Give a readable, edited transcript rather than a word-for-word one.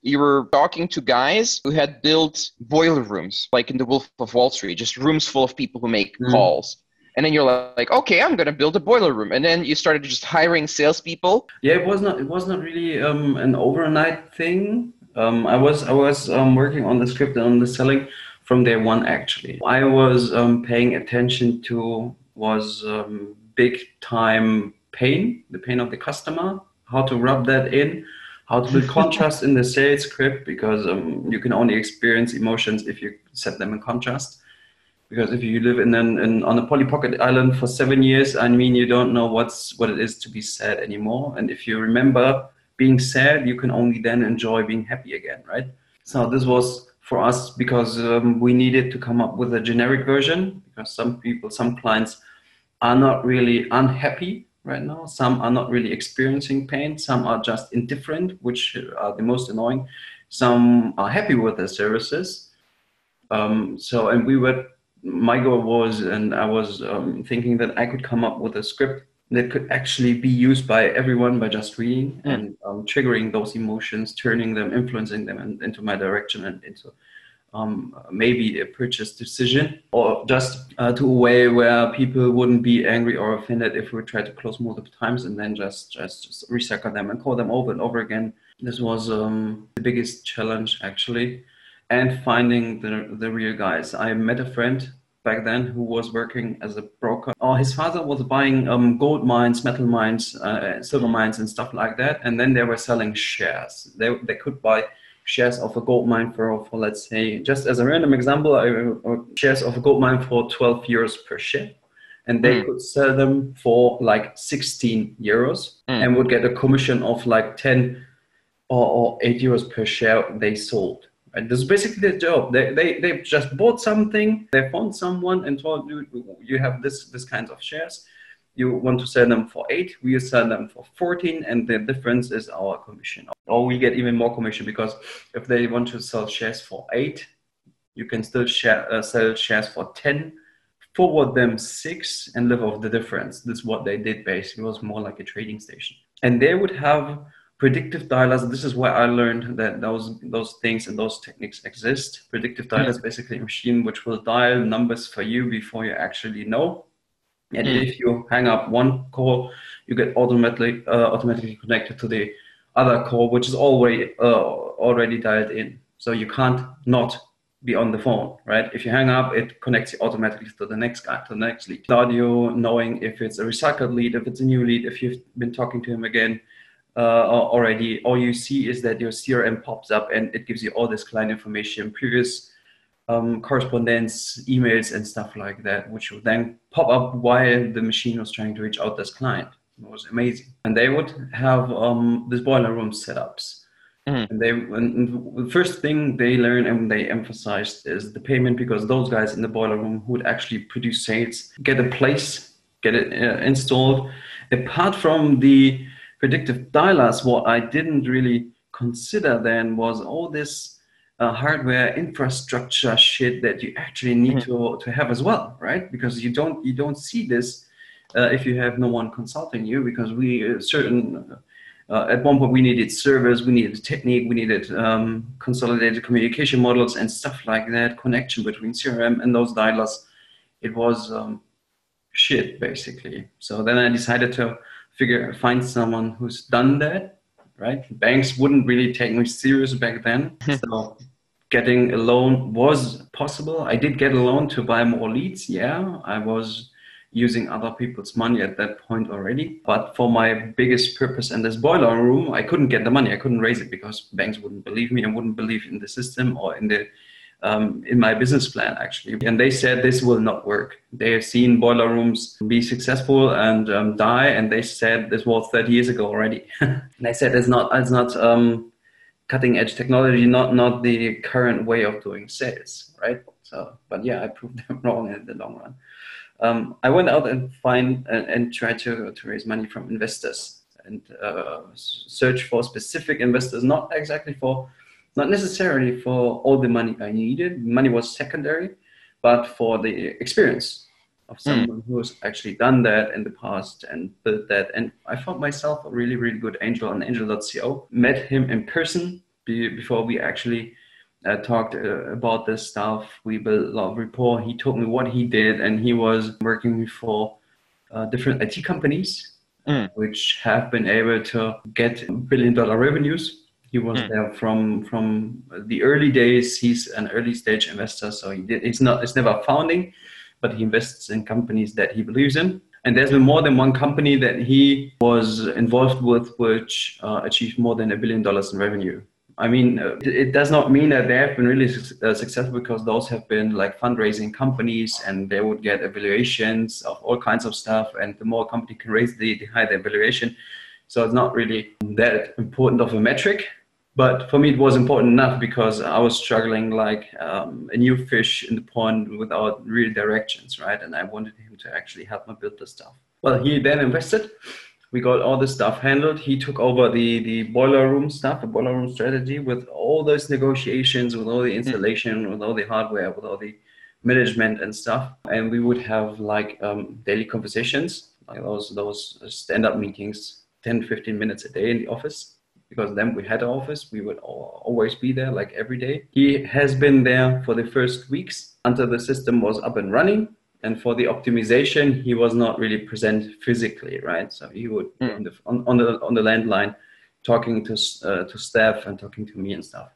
you were talking to guys who had built boiler rooms, like in The Wolf of Wall Street, just rooms full of people who make Mm. calls. And then you're like, okay, I'm going to build a boiler room. And then you started just hiring salespeople. Yeah, it was not really an overnight thing. I was working on the script and on the selling from day one actually. I was paying attention to was big time pain, the pain of the customer, how to rub that in, how to build contrast in the sales script because you can only experience emotions if you set them in contrast. Because if you live on a Polly Pocket island for 7 years, I mean, you don't know what it is to be sad anymore. And if you remember being sad, you can only then enjoy being happy again, right? So this was for us because we needed to come up with a generic version because some clients are not really unhappy right now. Some are not really experiencing pain. Some are just indifferent, which are the most annoying. Some are happy with their services. And my goal was, and I was thinking that I could come up with a script that could actually be used by everyone by just reading and triggering those emotions, turning them, influencing them into my direction and into maybe a purchase decision, or just to a way where people wouldn't be angry or offended if we try to close multiple times and then just recycle them and call them over and over again. This was the biggest challenge actually, and finding the real guys. I met a friend back then who was working as a broker. Oh, his father was buying gold mines, metal mines, silver mines, and stuff like that. And then they were selling shares. They could buy shares of a gold mine for let's say, just as a random example, shares of a gold mine for 12 euros per share. And they could sell them for like 16 euros and would get a commission of like 10 or 8 euros per share they sold. And this is basically their job. They just bought something, they found someone and told you have this kind of shares. You want to sell them for 8, we sell them for 14, and the difference is our commission. Or we get even more commission because if they want to sell shares for 8, you can still sell shares for 10, forward them 6, and live off the difference. This is what they did basically. It was more like a trading station. And they would have predictive dialers. This is where I learned that those things and those techniques exist. Predictive dialer is basically a machine which will dial numbers for you before you actually know. And if you hang up one call, you get automatically connected to the other call, which is already dialed in. So you can't not be on the phone, right? If you hang up, it connects you automatically to the next guy, to the next lead. Without you knowing if it's a recycled lead, if it's a new lead, if you've been talking to him again already, all you see is that your CRM pops up and it gives you all this client information, previous correspondence, emails, and stuff like that, which would then pop up while the machine was trying to reach out this client. It was amazing. And they would have this boiler room setups. And the first thing they learned and they emphasized is the payment, because those guys in the boiler room who would actually produce sales, get a place, get it installed. Apart from the predictive dialers, what I didn't really consider then was all this hardware infrastructure shit that you actually need to have as well, right? Because you don't see this if you have no one consulting you, because at one point we needed servers, we needed technique, we needed consolidated communication models and stuff like that, connection between CRM and those dialers. It was shit basically. So then I decided to find someone who's done that. Right? Banks wouldn't really take me serious back then. So getting a loan was possible. I did get a loan to buy more leads. Yeah, I was using other people's money at that point already. But for my biggest purpose in this boiler room, I couldn't get the money. I couldn't raise it because banks wouldn't believe me and wouldn't believe in the system or in my business plan, actually. And they said this will not work. They have seen boiler rooms be successful and die. And they said this was 30 years ago already. And they said it's not cutting edge technology, not the current way of doing sales, right? So, but yeah, I proved them wrong in the long run. I went out and tried to raise money from investors and search for specific investors, not necessarily for all the money I needed. Money was secondary, but for the experience of someone who has actually done that in the past and built that. And I found myself a really, really good angel on angel.co. Met him in person before we actually talked about this stuff. We built a lot of rapport. He told me what he did, and he was working for different IT companies, Mm. which have been able to get billion-dollar revenues. He was Mm. there from the early days. He's an early stage investor, so it's never founding, but he invests in companies that he believes in. And there's been more than one company that he was involved with, which achieved more than $1 billion in revenue. I mean, it does not mean that they have been really successful, because those have been like fundraising companies, and they would get evaluations of all kinds of stuff. And the more a company can raise, the higher the evaluation. So it's not really that important of a metric. But for me, it was important enough, because I was struggling like a new fish in the pond without real directions, right? And I wanted him to actually help me build the stuff. Well, he then invested. We got all the stuff handled. He took over the boiler room stuff, the boiler room strategy, with all those negotiations, with all the installation, with all the hardware, with all the management and stuff. And we would have like daily conversations, like those stand-up meetings, 10, 15 minutes a day in the office. Because then we had an office, we would always be there like every day. He has been there for the first weeks until the system was up and running. And for the optimization, he was not really present physically, right? So he would be on the landline, talking to staff and talking to me and stuff.